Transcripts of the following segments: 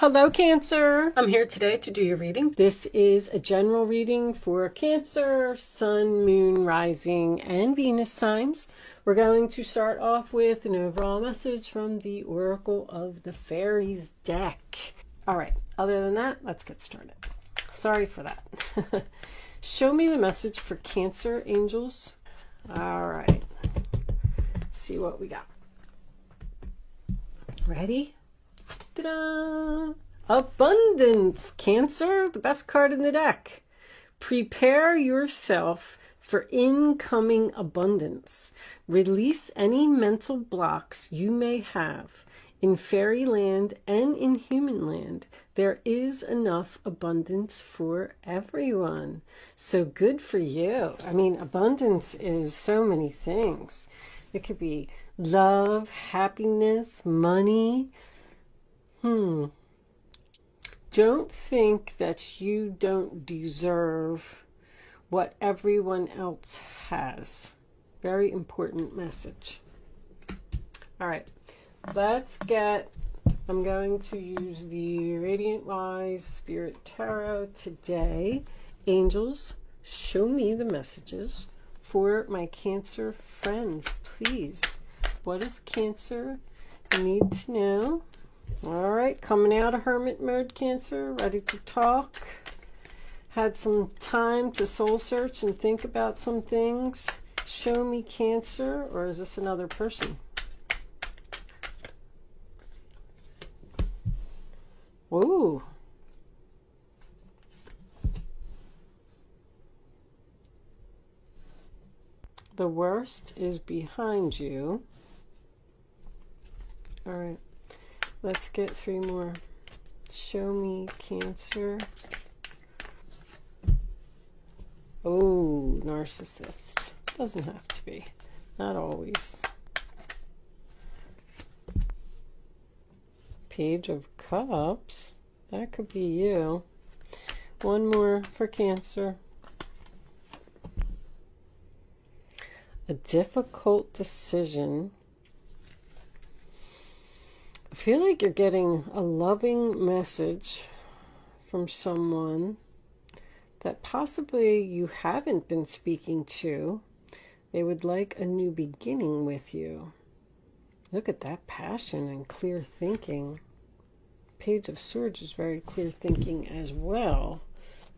Hello, Cancer. I'm here today to do your reading. This is a general reading for Cancer, Sun, Moon, Rising, and Venus signs. We're going to start off with an overall message from the Oracle of the Fairies deck. All right, other than that, let's get started. Sorry for that. Show me the message for Cancer, angels. All right, let's see what we got. Ready? Ta-da! Abundance, Cancer, the best card in the deck. Prepare yourself for incoming abundance. Release any mental blocks you may have. In fairyland and in human land, there is enough abundance for everyone. So good for you. I mean, abundance is so many things. It could be love, happiness, money. Don't think that you don't deserve what everyone else has. Very important message. All right, I'm going to use the Radiant Wise Spirit Tarot today. Angels, show me the messages for my Cancer friends, please. What does Cancer need to know? All right, coming out of hermit mode, Cancer, ready to talk. Had some time to soul search and think about some things. Show me, Cancer, or is this another person? Ooh. The worst is behind you. All right. Let's get three more. Show me, Cancer. Oh, narcissist. Doesn't have to be. Not always. Page of Cups. That could be you. One more for Cancer. A difficult decision. I feel like you're getting a loving message from someone that possibly you haven't been speaking to. They would like a new beginning with you. Look at that passion and clear thinking. Page of Swords is very clear thinking as well.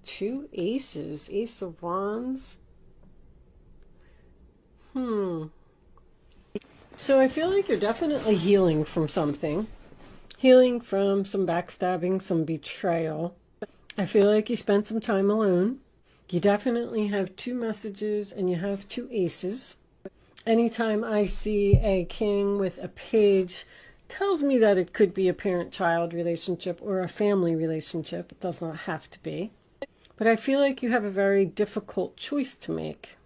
Two aces, Ace of Wands. So I feel like you're definitely healing from something. Healing from some backstabbing, some betrayal. I feel like you spent some time alone. You definitely have two messages and you have two aces. Anytime I see a king with a page, tells me that it could be a parent-child relationship or a family relationship. It does not have to be. But I feel like you have a very difficult choice to make.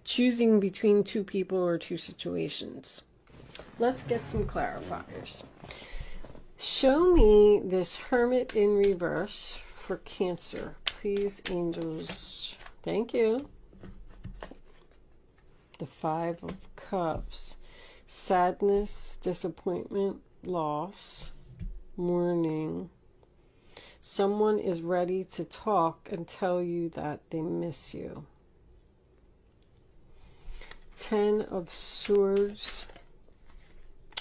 Choosing between two people or two situations. Let's get some clarifiers. Show me this Hermit in reverse for Cancer. Please, angels. Thank you. The Five of Cups. Sadness, disappointment, loss, mourning. Someone is ready to talk and tell you that they miss you. Ten of Swords.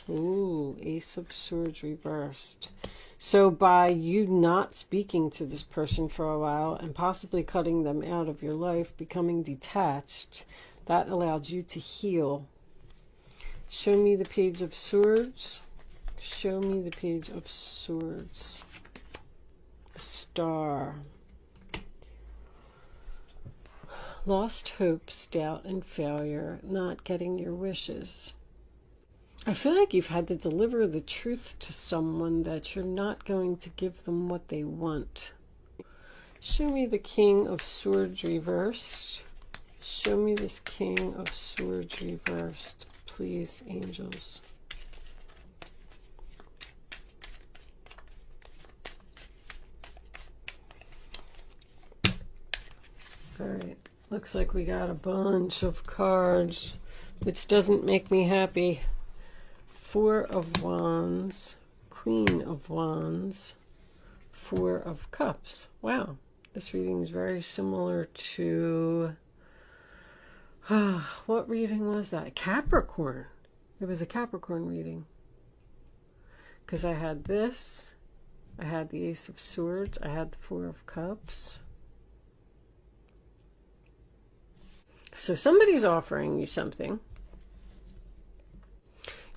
Ooh, Ace of Swords reversed. So by you not speaking to this person for a while and possibly cutting them out of your life, becoming detached, that allowed you to heal. Show me the Page of Swords. Show me the Page of Swords. Star. Lost hopes, doubt, and failure, not getting your wishes. I feel like you've had to deliver the truth to someone that you're not going to give them what they want. Show me the King of Swords reversed. Show me this King of Swords reversed, please, angels. All right. Looks like we got a bunch of cards, which doesn't make me happy. Four of Wands, Queen of Wands, Four of Cups. Wow, this reading is very similar to what reading was that? Capricorn. It was a Capricorn reading. Because I had this, I had the Ace of Swords, I had the Four of Cups. So somebody's offering you something.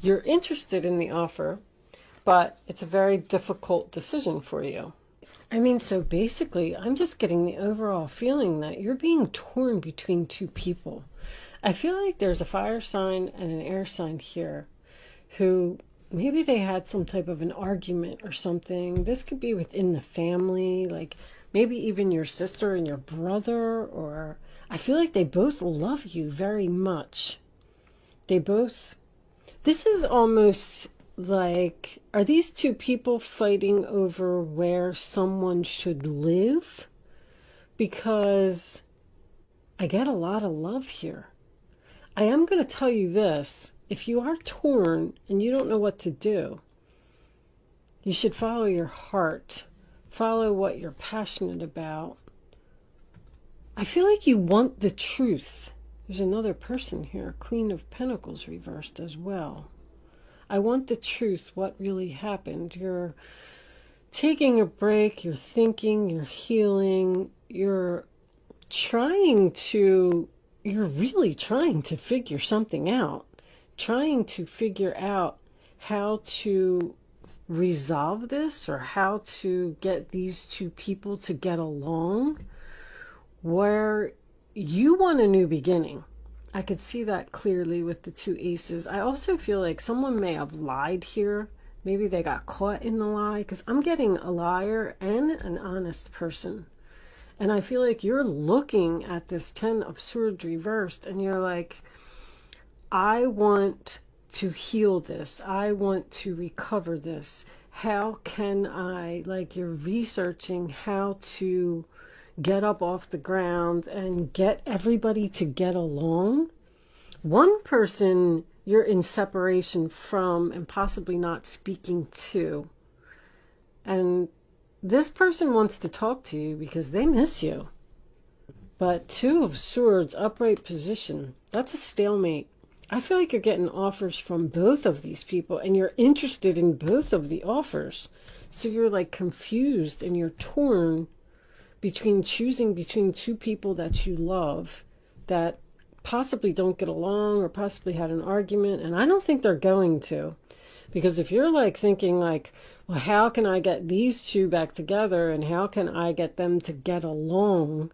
You're interested in the offer, but it's a very difficult decision for you. I mean, so basically, I'm just getting the overall feeling that you're being torn between two people. I feel like there's a fire sign and an air sign here who maybe they had some type of an argument or something. This could be within the family, like maybe even your sister and your brother, or I feel like they both love you very much. This is almost like, are these two people fighting over where someone should live? Because I get a lot of love here. I am going to tell you this. If you are torn and you don't know what to do, you should follow your heart. Follow what you're passionate about. I feel like you want the truth. There's another person here, Queen of Pentacles reversed as well. I want the truth, what really happened. You're taking a break, you're thinking, you're healing, you're really trying to figure something out. Trying to figure out how to resolve this or how to get these two people to get along, where you want a new beginning. I could see that clearly with the two aces. I also feel like someone may have lied here. Maybe they got caught in the lie, because I'm getting a liar and an honest person. And I feel like you're looking at this Ten of Swords reversed and you're like, I want to heal this. I want to recover this. How can I, like you're researching how to get up off the ground and get everybody to get along. One person you're in separation from and possibly not speaking to. And this person wants to talk to you because they miss you. But Two of Swords, upright position, that's a stalemate. I feel like you're getting offers from both of these people and you're interested in both of the offers. So you're like confused and you're torn between choosing between two people that you love that possibly don't get along or possibly had an argument. And I don't think they're going to. Because if you're like thinking like, well, how can I get these two back together and how can I get them to get along?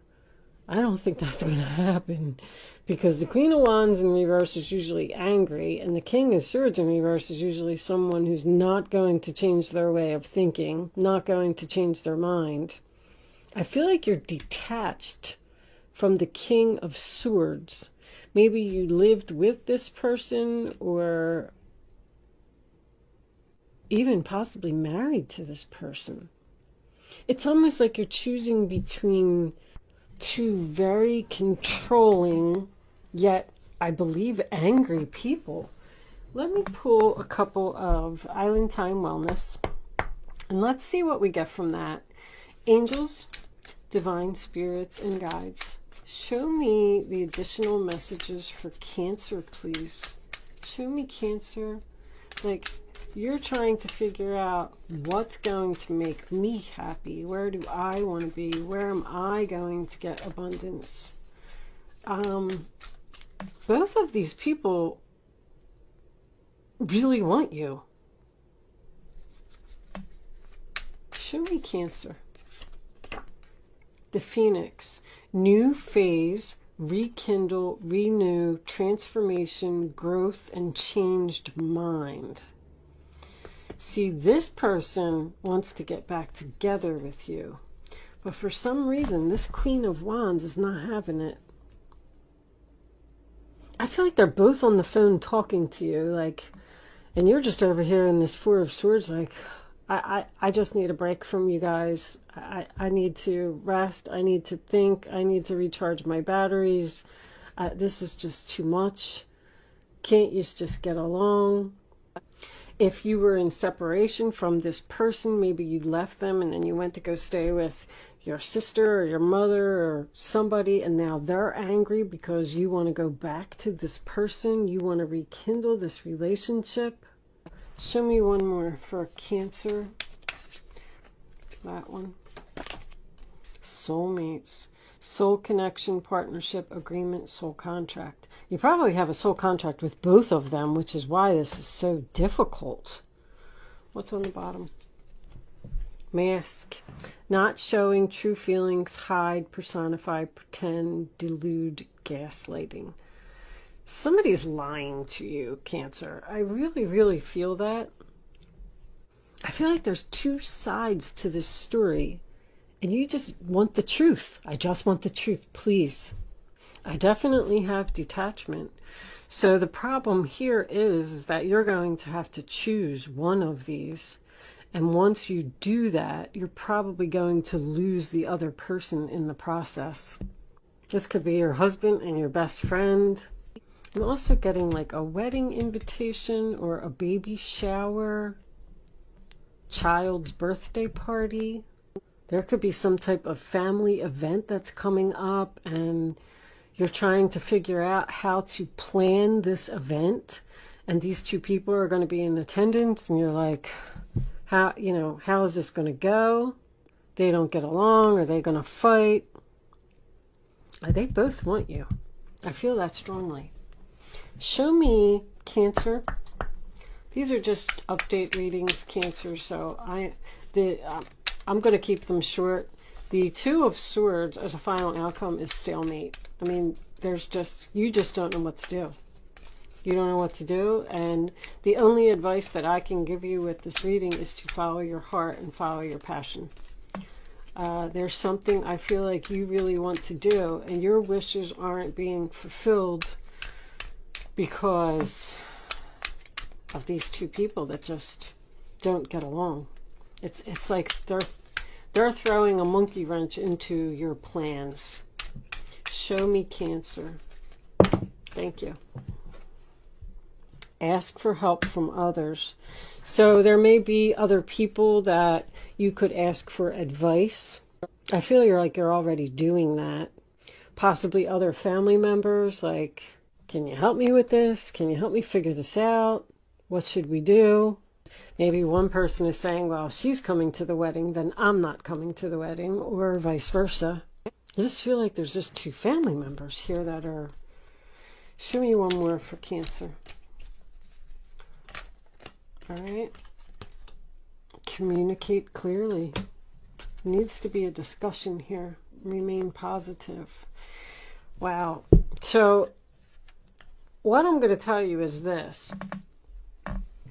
I don't think that's going to happen. Because the Queen of Wands in reverse is usually angry, and the King of Swords in reverse is usually someone who's not going to change their way of thinking, not going to change their mind. I feel like you're detached from the King of Swords. Maybe you lived with this person or even possibly married to this person. It's almost like you're choosing between two very controlling, yet I believe angry people. Let me pull a couple of Island Time Wellness and let's see what we get from that. Angels, divine spirits, and guides, show me the additional messages for Cancer, please. Show me Cancer. Like, you're trying to figure out what's going to make me happy. Where do I want to be? Where am I going to get abundance? Both of these people really want you. Show me Cancer. The Phoenix. New phase, rekindle, renew, transformation, growth, and changed mind. See, this person wants to get back together with you. But for some reason, this Queen of Wands is not having it. I feel like they're both on the phone talking to you, like, and you're just over here in this Four of Swords, like, I just need a break from you guys. I need to rest. I need to think. I need to recharge my batteries. This is just too much. Can't you just get along? If you were in separation from this person, maybe you left them and then you went to go stay with your sister or your mother or somebody, and now they're angry because you want to go back to this person. You want to rekindle this relationship. Show me one more for Cancer. That one. Soulmates. Soul connection, partnership, agreement, soul contract. You probably have a soul contract with both of them, which is why this is so difficult. What's on the bottom? Mask. Not showing true feelings, hide, personify, pretend, delude, gaslighting. Somebody's lying to you, Cancer. I really, really feel that. I feel like there's two sides to this story. And you just want the truth. I just want the truth, please. I definitely have detachment. So the problem here is that you're going to have to choose one of these. And once you do that, you're probably going to lose the other person in the process. This could be your husband and your best friend. I'm also getting like a wedding invitation or a baby shower, child's birthday party. There could be some type of family event that's coming up and you're trying to figure out how to plan this event. And these two people are going to be in attendance and you're like, how is this going to go? They don't get along. Are they going to fight? They both want you. I feel that strongly. Show me, Cancer. These are just update readings, Cancer. So I'm going to keep them short. The Two of Swords as a final outcome is stalemate. I mean, you just don't know what to do. You don't know what to do. And the only advice that I can give you with this reading is to follow your heart and follow your passion. There's something I feel like you really want to do, and your wishes aren't being fulfilled because of these two people that just don't get along. It's like they're throwing a monkey wrench into your plans. Show me, Cancer. Thank you. Ask for help from others. So there may be other people that you could ask for advice. I feel you're already doing that. Possibly other family members, like, can you help me with this? Can you help me figure this out? What should we do? Maybe one person is saying, well, she's coming to the wedding, then I'm not coming to the wedding, or vice versa. I just feel like there's just two family members here that are... Show me one more for Cancer. All right. Communicate clearly. Needs to be a discussion here. Remain positive. Wow. So what I'm going to tell you is this.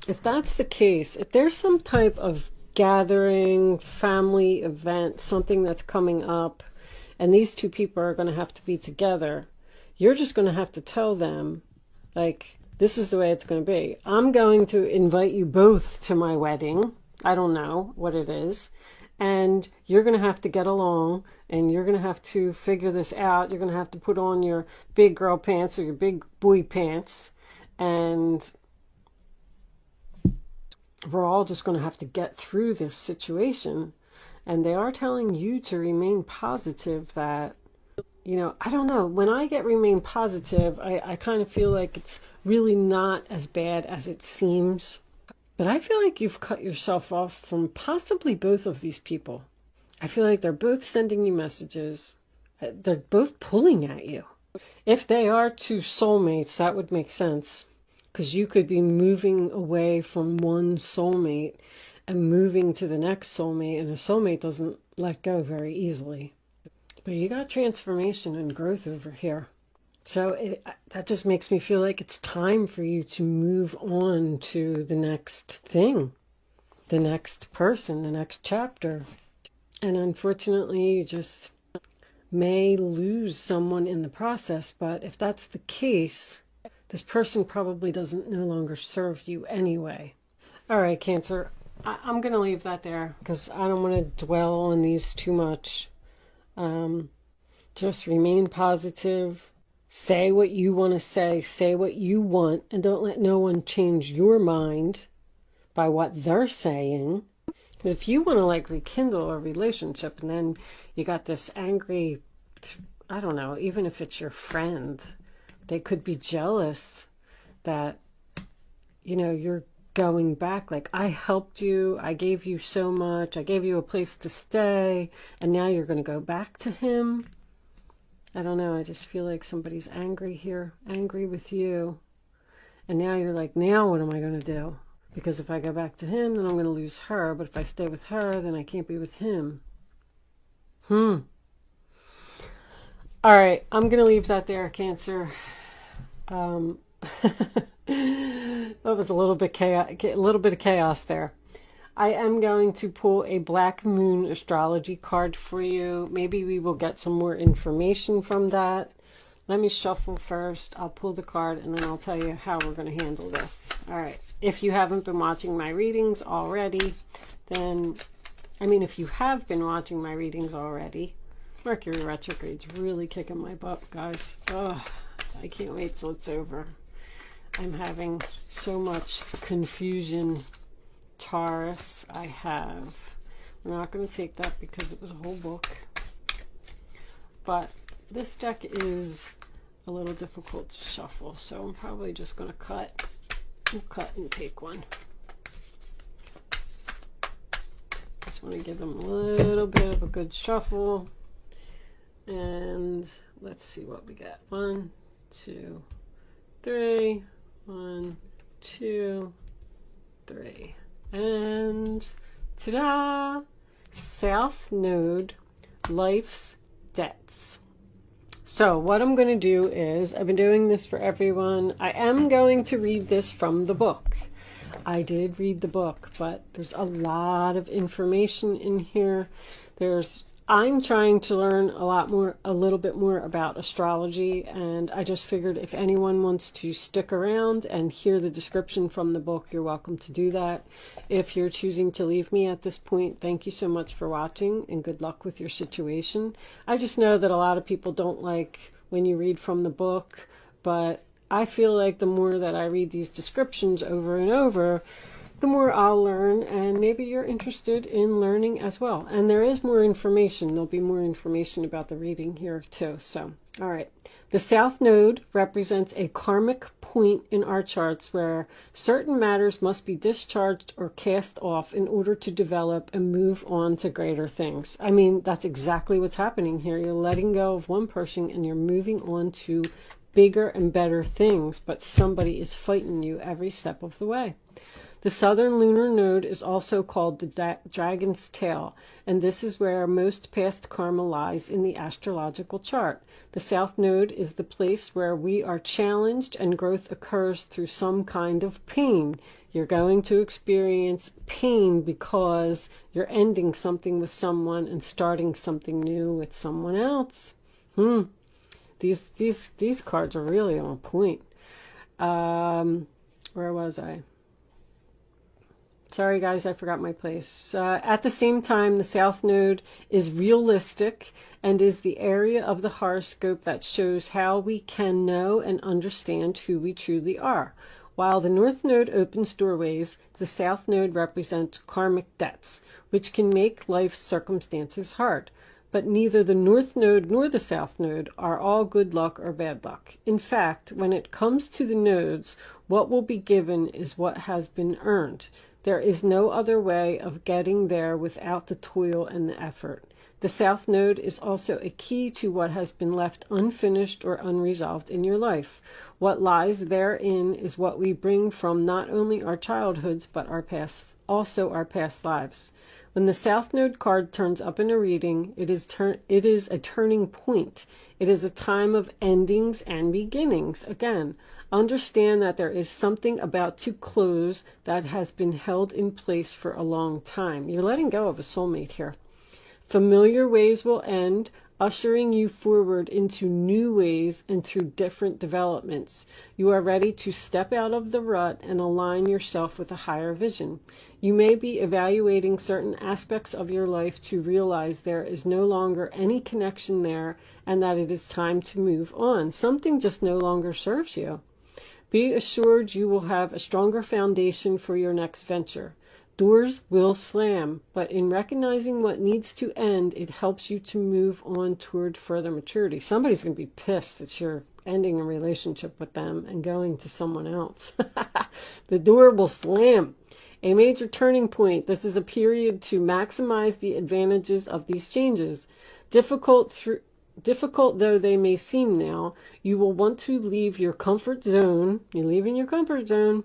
If that's the case, if there's some type of gathering, family event, something that's coming up, and these two people are going to have to be together, you're just going to have to tell them, like, this is the way it's going to be. I'm going to invite you both to my wedding. I don't know what it is. And you're going to have to get along, and you're going to have to figure this out. You're going to have to put on your big girl pants or your big boy pants, and we're all just going to have to get through this situation. And they are telling you to remain positive. That, I don't know, when I get remain positive, I kind of feel like it's really not as bad as it seems. But I feel like you've cut yourself off from possibly both of these people. I feel like they're both sending you messages. They're both pulling at you. If they are two soulmates, that would make sense. Because you could be moving away from one soulmate and moving to the next soulmate, and a soulmate doesn't let go very easily. But you got transformation and growth over here. So that just makes me feel like it's time for you to move on to the next thing, the next person, the next chapter. And unfortunately, you just may lose someone in the process. But if that's the case, this person probably doesn't no longer serve you anyway. All right, Cancer, I'm going to leave that there because I don't want to dwell on these too much. Just remain positive. Say what you want to say what you want, and don't let no one change your mind. by what they're saying. If you want to like rekindle a relationship and then you got this angry, I don't know, even if it's your friend, they could be jealous that, you know, you're going back. Like, I helped you, I gave you so much, I gave you a place to stay, and now you're going to go back to him. I don't know, I just feel like somebody's angry here, angry with you. And now you're like, now what am I going to do? Because if I go back to him, then I'm going to lose her. But if I stay with her, then I can't be with him. All right, I'm going to leave that there, Cancer. That was a little bit of chaos there. I am going to pull a Black Moon astrology card for you. Maybe we will get some more information from that. Let me shuffle first. I'll pull the card and then I'll tell you how we're going to handle this. All right. If you haven't been watching my readings already, then, I mean, if you have been watching my readings already, Mercury retrograde's really kicking my butt, guys. Oh, I can't wait till it's over. I'm having so much confusion. Taurus, I have. We're not going to take that because it was a whole book. But this deck is a little difficult to shuffle, so I'm probably just going to cut and take one. Just want to give them a little bit of a good shuffle. And let's see what we got. 1, 2, 3. 1, 2, 3. And ta-da! South Node, Life's Debts. So what I'm going to do is, I've been doing this for everyone. I am going to read this from the book. I did read the book, but there's a lot of information in here. I'm trying to learn a little bit more about astrology, and I just figured if anyone wants to stick around and hear the description from the book, you're welcome to do that. If you're choosing to leave me at this point, thank you so much for watching and good luck with your situation. I just know that a lot of people don't like when you read from the book, but I feel like the more that I read these descriptions over and over, the more I'll learn, and maybe you're interested in learning as well. And there is more information. There'll be more information about the reading here too. So, all right. The South Node represents a karmic point in our charts where certain matters must be discharged or cast off in order to develop and move on to greater things. I mean, that's exactly what's happening here. You're letting go of one person and you're moving on to bigger and better things, but somebody is fighting you every step of the way. The southern lunar node is also called the dragon's tail, and this is where most past karma lies in the astrological chart. The south node is the place where we are challenged and growth occurs through some kind of pain. You're going to experience pain because you're ending something with someone and starting something new with someone else. These cards are really on point. Where was I? Sorry, guys, I forgot my place. At the same time, the South Node is realistic and is the area of the horoscope that shows how we can know and understand who we truly are. While the North Node opens doorways, the South Node represents karmic debts, which can make life's circumstances hard. But neither the North Node nor the South Node are all good luck or bad luck. In fact, when it comes to the nodes, what will be given is what has been earned. There is no other way of getting there without the toil and the effort. The South Node is also a key to what has been left unfinished or unresolved in your life. What lies therein is what we bring from not only our childhoods, but also our past lives. When the South Node card turns up in a reading, it is a turning point. It is a time of endings and beginnings. Again, understand that there is something about to close that has been held in place for a long time. You're letting go of a soulmate here. Familiar ways will end, ushering you forward into new ways and through different developments. You are ready to step out of the rut and align yourself with a higher vision. You may be evaluating certain aspects of your life to realize there is no longer any connection there and that it is time to move on. Something just no longer serves you. Be assured you will have a stronger foundation for your next venture. Doors will slam, but in recognizing what needs to end, it helps you to move on toward further maturity. Somebody's going to be pissed that you're ending a relationship with them and going to someone else. The door will slam. A major turning point. This is a period to maximize the advantages of these changes. Difficult though they may seem now, you will want to leave your comfort zone. You're leaving your comfort zone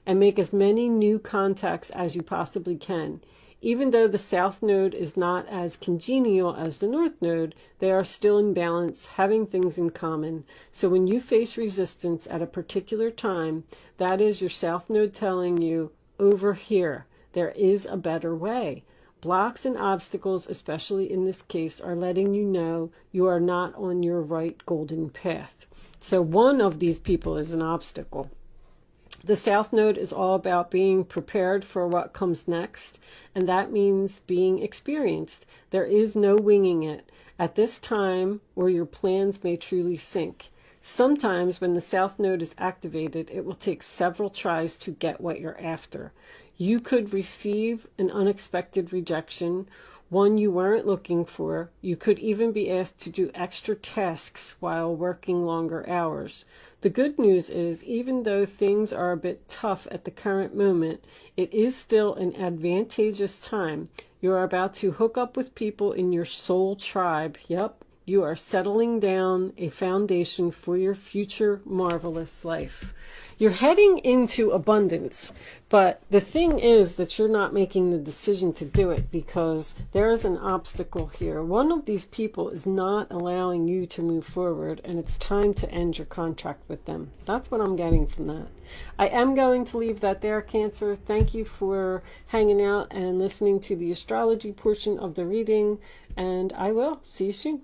and make as many new contacts as you possibly can. Even though the South Node is not as congenial as the North Node, they are still in balance, having things in common. So when you face resistance at a particular time, that is your South Node telling you, over here, there is a better way. Blocks and obstacles, especially in this case, are letting you know you are not on your right golden path. So one of these people is an obstacle. The South Node is all about being prepared for what comes next, and that means being experienced. There is no winging it at this time where your plans may truly sink. Sometimes when the South Node is activated, it will take several tries to get what you're after. You could receive an unexpected rejection, one you weren't looking for. You could even be asked to do extra tasks while working longer hours. The good news is, even though things are a bit tough at the current moment, it is still an advantageous time. You are about to hook up with people in your soul tribe. Yep, you are settling down a foundation for your future marvelous life. You're heading into abundance, but the thing is that you're not making the decision to do it because there is an obstacle here. One of these people is not allowing you to move forward, and it's time to end your contract with them. That's what I'm getting from that. I am going to leave that there, Cancer. Thank you for hanging out and listening to the astrology portion of the reading, and I will see you soon.